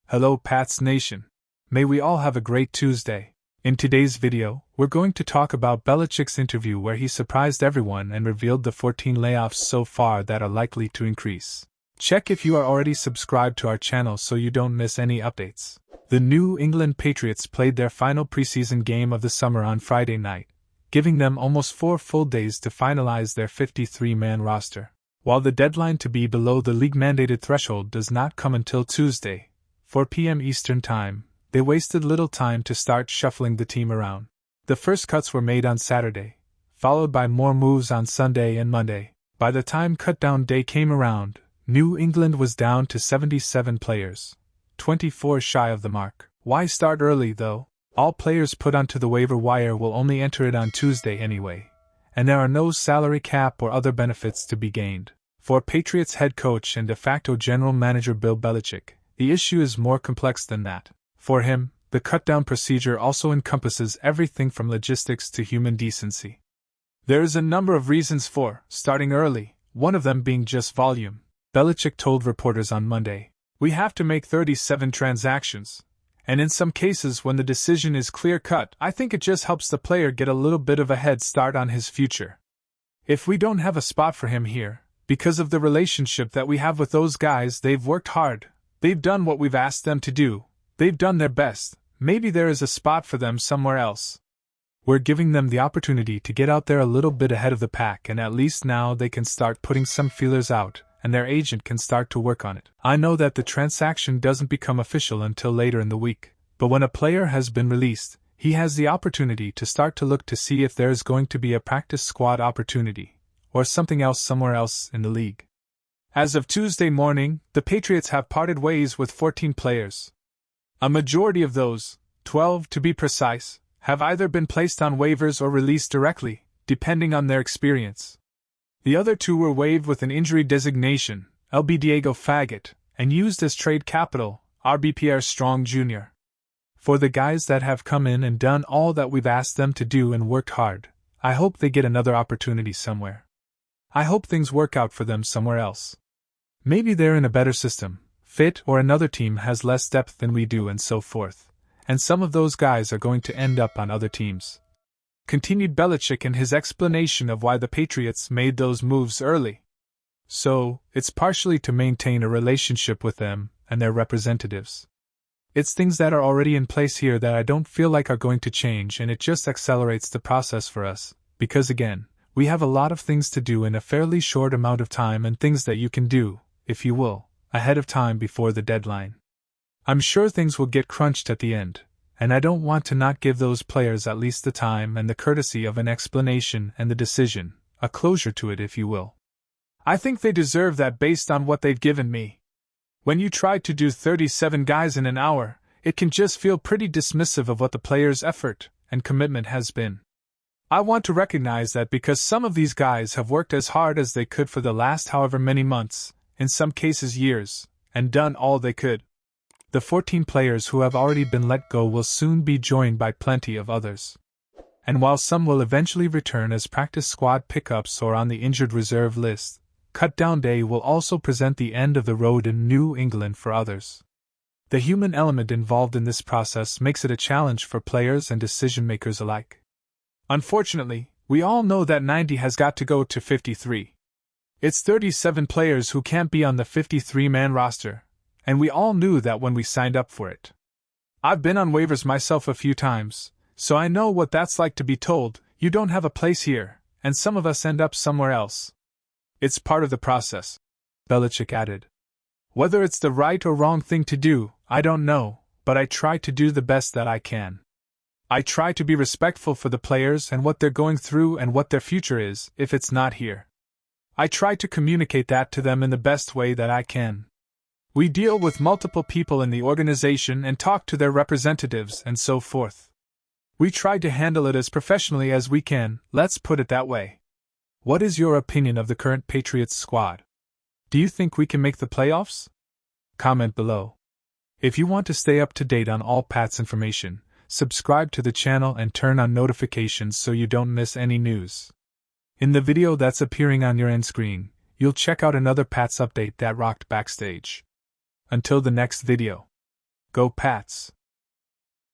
Hello Pats Nation. May we all have a great Tuesday. In today's video, we're going to talk about Belichick's interview where he surprised everyone and revealed the 14 layoffs so far that are likely to increase. Check if you are already subscribed to our channel so you don't miss any updates. The New England Patriots played their final preseason game of the summer on Friday night, giving them almost 4 full days to finalize their 53-man roster. While the deadline to be below the league-mandated threshold does not come until Tuesday, 4 p.m. Eastern Time, they wasted little time to start shuffling the team around. The first cuts were made on Saturday, followed by more moves on Sunday and Monday. By the time cutdown day came around, New England was down to 77 players, 24 shy of the mark. Why start early though? All players put onto the waiver wire will only enter it on Tuesday anyway, and there are no salary cap or other benefits to be gained. For Patriots head coach and de facto general manager Bill Belichick, the issue is more complex than that. For him, the cutdown procedure also encompasses everything from logistics to human decency. There is a number of reasons for starting early, one of them being just volume. Belichick told reporters on Monday, "We have to make 37 transactions, and in some cases when the decision is clear-cut, I think it just helps the player get a little bit of a head start on his future. If we don't have a spot for him here, because of the relationship that we have with those guys, they've worked hard. They've done what we've asked them to do. They've done their best. Maybe there is a spot for them somewhere else. We're giving them the opportunity to get out there a little bit ahead of the pack, and at least now they can start putting some feelers out, and their agent can start to work on it. I know that the transaction doesn't become official until later in the week, but when a player has been released, he has the opportunity to start to look to see if there is going to be a practice squad opportunity, or something else somewhere else in the league." As of Tuesday morning, the Patriots have parted ways with 14 players. A majority of those, 12 to be precise, have either been placed on waivers or released directly, depending on their experience. The other 2 were waived with an injury designation, LB Diego Faggot, and used as trade capital, RB Pierre Strong Jr. For the guys that have come in and done all that we've asked them to do and worked hard, I hope they get another opportunity somewhere. I hope things work out for them somewhere else. Maybe they're in a better system, fit, or another team has less depth than we do and so forth, and some of those guys are going to end up on other teams. Continued Belichick in his explanation of why the Patriots made those moves early. So, it's partially to maintain a relationship with them and their representatives. It's things that are already in place here that I don't feel like are going to change, and it just accelerates the process for us, because again, we have a lot of things to do in a fairly short amount of time and things that you can do, if you will, ahead of time before the deadline. I'm sure things will get crunched at the end, and I don't want to not give those players at least the time and the courtesy of an explanation and the decision, a closure to it if you will. I think they deserve that based on what they've given me. When you try to do 37 guys in an hour, it can just feel pretty dismissive of what the players' effort and commitment has been. I want to recognize that because some of these guys have worked as hard as they could for the last however many months, in some cases years, and done all they could. The 14 players who have already been let go will soon be joined by plenty of others. And while some will eventually return as practice squad pickups or on the injured reserve list, cutdown day will also present the end of the road in New England for others. The human element involved in this process makes it a challenge for players and decision-makers alike. Unfortunately, we all know that 90 has got to go to 53. It's 37 players who can't be on the 53-man roster, and we all knew that when we signed up for it. I've been on waivers myself a few times, so I know what that's like to be told, "You don't have a place here," and some of us end up somewhere else. It's part of the process, Belichick added. Whether it's the right or wrong thing to do, I don't know, but I try to do the best that I can. I try to be respectful for the players and what they're going through and what their future is, if it's not here. I try to communicate that to them in the best way that I can. We deal with multiple people in the organization and talk to their representatives and so forth. We try to handle it as professionally as we can, let's put it that way. What is your opinion of the current Patriots squad? Do you think we can make the playoffs? Comment below. If you want to stay up to date on all Pats information, subscribe to the channel and turn on notifications so you don't miss any news. In the video that's appearing on your end screen, you'll check out another Pats update that rocked backstage. Until the next video. Go Pats!